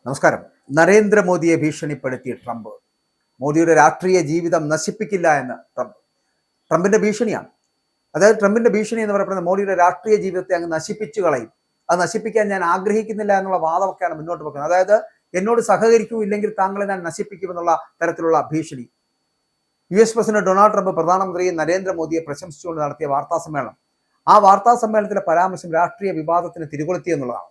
നമസ്കാരം. നരേന്ദ്രമോദിയെ ഭീഷണിപ്പെടുത്തിയ ട്രംപ്. മോദിയുടെ രാഷ്ട്രീയ ജീവിതം നശിപ്പിക്കില്ല എന്ന് ട്രംപിന്റെ ഭീഷണിയാണ്. അതായത് ട്രംപിന്റെ ഭീഷണി എന്ന് പറയുന്നത് മോദിയുടെ രാഷ്ട്രീയ ജീവിതത്തെ അങ്ങ് നശിപ്പിച്ചു കളയും, അത് നശിപ്പിക്കാൻ ഞാൻ ആഗ്രഹിക്കുന്നില്ല എന്നുള്ള വാദമൊക്കെയാണ് മുന്നോട്ട് വെക്കുന്നത്. അതായത് എന്നോട് സഹകരിക്കൂ, ഇല്ലെങ്കിൽ താങ്കളെ ഞാൻ നശിപ്പിക്കുമെന്നുള്ള തരത്തിലുള്ള ഭീഷണി. US പ്രസിഡന്റ് ഡൊണാൾഡ് ട്രംപ് പ്രധാനമന്ത്രി നരേന്ദ്രമോദിയെ പ്രശംസിച്ചുകൊണ്ട് നടത്തിയ വാർത്താ സമ്മേളനം, ആ വാർത്താ സമ്മേളനത്തിലെ പരാമർശം രാഷ്ട്രീയ വിവാദത്തിന് തിരികൊളുത്തി എന്നുള്ളതാണ്.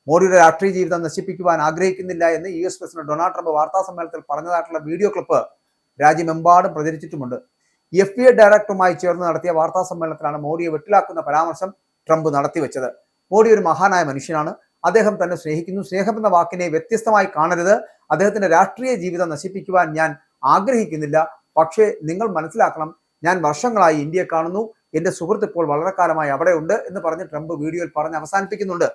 മോദിയുടെ രാഷ്ട്രീയ ജീവിതം നശിപ്പിക്കുവാൻ ആഗ്രഹിക്കുന്നില്ല എന്ന് US പ്രസിഡന്റ് ഡൊണാൾഡ് ട്രംപ് വാർത്താ സമ്മേളനത്തിൽ പറഞ്ഞതായിട്ടുള്ള വീഡിയോ ക്ലിപ്പ് രാജ്യമെമ്പാടും പ്രചരിച്ചിട്ടുമുണ്ട്. FBI ഡയറക്ടറുമായി ചേർന്ന് നടത്തിയ വാർത്താ സമ്മേളനത്തിലാണ് മോദിയെ വെട്ടിലാക്കുന്ന പരാമർശം ട്രംപ് നടത്തിവെച്ചത്. മോദി ഒരു മഹാനായ മനുഷ്യനാണ്, അദ്ദേഹം തന്നെ സ്നേഹിക്കുന്നു, സ്നേഹമെന്ന വാക്കിനെ വ്യത്യസ്തമായി കാണരുത്, അദ്ദേഹത്തിന്റെ രാഷ്ട്രീയ ജീവിതം നശിപ്പിക്കുവാൻ ഞാൻ ആഗ്രഹിക്കുന്നില്ല, പക്ഷേ നിങ്ങൾ മനസ്സിലാക്കണം, ഞാൻ വർഷങ്ങളായി ഇന്ത്യയെ കാണുന്നു, എന്റെ സുഹൃത്ത് ഇപ്പോൾ വളരെ കാലമായി അവിടെ ഉണ്ട് എന്ന് പറഞ്ഞ് ട്രംപ് വീഡിയോയിൽ പറഞ്ഞ് അവസാനിപ്പിക്കുന്നുണ്ട്.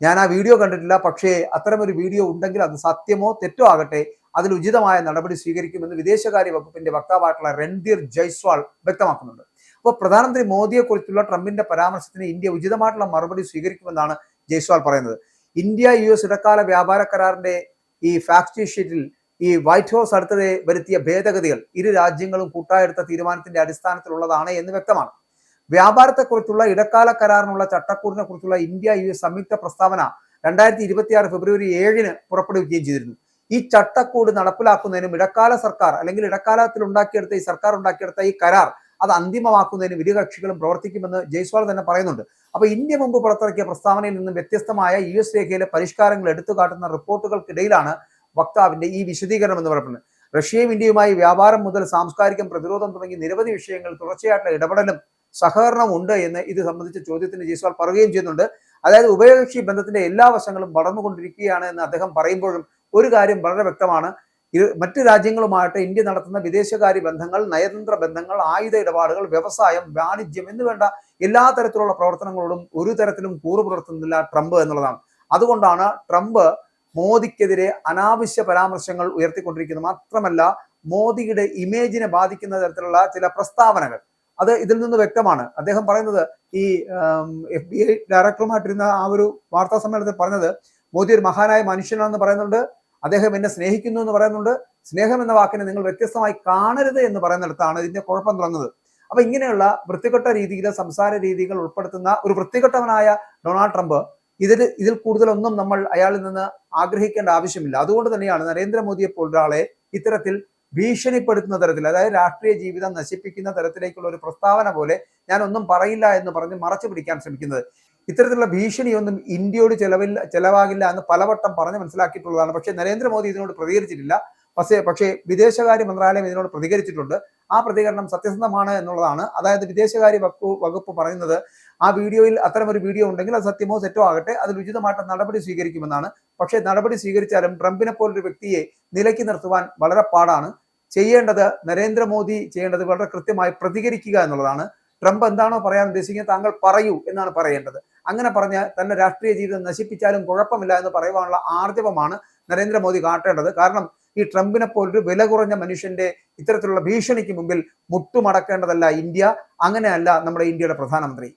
ഞാൻ ആ വീഡിയോ കണ്ടിട്ടില്ല, പക്ഷേ അത്തരമൊരു വീഡിയോ ഉണ്ടെങ്കിൽ അത് സത്യമോ തെറ്റോ ആകട്ടെ, അതിൽ ഉചിതമായ നടപടി സ്വീകരിക്കുമെന്ന് വിദേശകാര്യ വകുപ്പിന്റെ വക്താവായിട്ടുള്ള രൺധീർ ജയ്സ്വാൾ വ്യക്തമാക്കുന്നുണ്ട്. അപ്പോൾ പ്രധാനമന്ത്രി മോദിയെക്കുറിച്ചുള്ള ട്രംപിന്റെ പരാമർശത്തിന് ഇന്ത്യ ഉചിതമായിട്ടുള്ള മറുപടി സ്വീകരിക്കുമെന്നാണ് ജയ്സ്വാൾ പറയുന്നത്. ഇന്ത്യ US ഇടക്കാല വ്യാപാര കരാറിന്റെ ഈ ഫാക്ട് ഷീറ്റിൽ ഈ വൈറ്റ് ഹൗസ് അടുത്തിടെ വരുത്തിയ ഭേദഗതികൾ ഇരു രാജ്യങ്ങളും കൂട്ടായെടുത്ത തീരുമാനത്തിന്റെ അടിസ്ഥാനത്തിലുള്ളതാണ് എന്ന് വ്യക്തമാണ്. വ്യാപാരത്തെക്കുറിച്ചുള്ള ഇടക്കാല കരാറിനുള്ള ചട്ടക്കൂടിനെ കുറിച്ചുള്ള ഇന്ത്യ US സംയുക്ത പ്രസ്താവന 2026 ഫെബ്രുവരി 7 പുറപ്പെടുവിക്കുകയും ചെയ്തിരുന്നു. ഈ ചട്ടക്കൂട് നടപ്പിലാക്കുന്നതിനും ഇടക്കാല സർക്കാർ അല്ലെങ്കിൽ ഇടക്കാലത്തിൽ ഉണ്ടാക്കിയെടുത്ത ഈ സർക്കാർ ഉണ്ടാക്കിയെടുത്ത ഈ കരാർ അത് അന്തിമമാക്കുന്നതിനും ഇരു കക്ഷികളും പ്രവർത്തിക്കുമെന്ന് ജയ്സ്വാൾ തന്നെ പറയുന്നുണ്ട്. അപ്പൊ ഇന്ത്യ മുമ്പ് പുറത്തിറക്കിയ പ്രസ്താവനയിൽ നിന്നും വ്യത്യസ്തമായ US രേഖയിലെ പരിഷ്കാരങ്ങൾ എടുത്തു കാട്ടുന്ന റിപ്പോർട്ടുകൾക്കിടയിലാണ് വക്താവിന്റെ ഈ വിശദീകരണം എന്ന് പറയുന്നത്. റഷ്യയും ഇന്ത്യയുമായി വ്യാപാരം മുതൽ സാംസ്കാരികം, പ്രതിരോധം തുടങ്ങി നിരവധി വിഷയങ്ങൾ തുടർച്ചയായിട്ടുള്ള ഇടപെടലും സഹകരണം ഉണ്ട് എന്ന് ഇത് സംബന്ധിച്ച ചോദ്യത്തിന് ജയ്സ്വാൾ പറയുകയും ചെയ്യുന്നുണ്ട്. അതായത് ഉഭയകക്ഷി ബന്ധത്തിന്റെ എല്ലാ വശങ്ങളും വളർന്നുകൊണ്ടിരിക്കുകയാണ് എന്ന് അദ്ദേഹം പറയുമ്പോഴും ഒരു കാര്യം വളരെ വ്യക്തമാണ്, മറ്റ് രാജ്യങ്ങളുമായിട്ട് ഇന്ത്യ നടത്തുന്ന വിദേശകാര്യ ബന്ധങ്ങൾ, നയതന്ത്ര ബന്ധങ്ങൾ, ആയുധ ഇടപാടുകൾ, വ്യവസായം, വാണിജ്യം എന്ന് വേണ്ട എല്ലാ തരത്തിലുള്ള പ്രവർത്തനങ്ങളോടും ഒരു തരത്തിലും കൂറു പുലർത്തുന്നില്ല ട്രംപ് എന്നുള്ളതാണ്. അതുകൊണ്ടാണ് ട്രംപ് മോദിക്കെതിരെ അനാവശ്യ പരാമർശങ്ങൾ ഉയർത്തിക്കൊണ്ടിരിക്കുന്നത്. മാത്രമല്ല മോദിയുടെ ഇമേജിനെ ബാധിക്കുന്ന തരത്തിലുള്ള ചില പ്രസ്താവനകൾ അത് ഇതിൽ നിന്ന് വ്യക്തമാണ്. അദ്ദേഹം പറയുന്നത് ഈ FBI ഡയറക്ടറുമായിട്ടിരുന്ന ആ ഒരു വാർത്താ സമ്മേളനത്തിൽ പറഞ്ഞത് മോദി ഒരു മഹാനായ മനുഷ്യനാണെന്ന് പറയുന്നുണ്ട്, അദ്ദേഹം എന്നെ സ്നേഹിക്കുന്നു എന്ന് പറയുന്നുണ്ട്, സ്നേഹം എന്ന വാക്കിനെ നിങ്ങൾ വ്യത്യസ്തമായി കാണരുത് എന്ന് പറയുന്നിടത്താണ് ഇതിന്റെ കുഴപ്പം തുടങ്ങുന്നത്. അപ്പൊ ഇങ്ങനെയുള്ള വൃത്തികെട്ട രീതിയിലെ സംസാര രീതികൾ ഉൾപ്പെടുത്തുന്ന ഒരു വൃത്തികെട്ടവനായ ഡൊണാൾഡ് ട്രംപ് ഇതിൽ കൂടുതലൊന്നും നമ്മൾ അയാളിൽ നിന്ന് ആഗ്രഹിക്കേണ്ട ആവശ്യമില്ല. അതുകൊണ്ട് തന്നെയാണ് നരേന്ദ്രമോദിയെ പോലൊരാളെ ഇത്തരത്തിൽ ഭീഷണിപ്പെടുത്തുന്ന തരത്തിൽ, അതായത് രാഷ്ട്രീയ ജീവിതം നശിപ്പിക്കുന്ന തരത്തിലേക്കുള്ള ഒരു പ്രസ്താവന പോലെ ഞാൻ ഒന്നും പറയില്ല എന്ന് പറഞ്ഞ് മറച്ചു പിടിക്കാൻ ശ്രമിക്കുന്നത്. ഇത്തരത്തിലുള്ള ഭീഷണിയൊന്നും ഇന്ത്യയോട് ചെലവാകില്ല എന്ന് പലവട്ടം പറഞ്ഞ് മനസ്സിലാക്കിയിട്ടുള്ളതാണ്. പക്ഷേ നരേന്ദ്രമോദി ഇതിനോട് പ്രതികരിച്ചിട്ടില്ല. പക്ഷേ വിദേശകാര്യ മന്ത്രാലയം ഇതിനോട് പ്രതികരിച്ചിട്ടുണ്ട്. ആ പ്രതികരണം സത്യസന്ധമാണ് എന്നുള്ളതാണ്. അതായത് വിദേശകാര്യ വകുപ്പ് പറയുന്നത് ആ വീഡിയോയിൽ അത്തരമൊരു വീഡിയോ ഉണ്ടെങ്കിൽ അത് സത്യമോ തെറ്റോ ആകട്ടെ, അതിൽ ഉചിതമായിട്ട് നടപടി സ്വീകരിക്കുമെന്നാണ്. പക്ഷേ നടപടി സ്വീകരിച്ചാലും ട്രംപിനെ പോലൊരു വ്യക്തിയെ നിലയ്ക്ക് നിർത്തുവാൻ വളരെ പാടാണ്. നരേന്ദ്രമോദി ചെയ്യേണ്ടത് വളരെ കൃത്യമായി പ്രതികരിക്കുക എന്നുള്ളതാണ്. ട്രംപ് എന്താണോ പറയാൻ ഉദ്ദേശിക്കുന്നത് താങ്കൾ പറയൂ എന്നാണ് പറയേണ്ടത്. അങ്ങനെ പറഞ്ഞ് തന്നെ രാഷ്ട്രീയ ജീവിതം നശിപ്പിച്ചാലും കുഴപ്പമില്ല എന്ന് പറയുവാനുള്ള ആർജവമാണ് നരേന്ദ്രമോദി കാട്ടേണ്ടത്. കാരണം ഈ ട്രംപിനെ പോലൊരു വില കുറഞ്ഞ മനുഷ്യന്റെ ഇത്തരത്തിലുള്ള ഭീഷണിക്ക് മുമ്പിൽ മുട്ടുമടക്കേണ്ടതല്ല ഇന്ത്യ, അങ്ങനെയല്ല നമ്മുടെ ഇന്ത്യയുടെ പ്രധാനമന്ത്രി.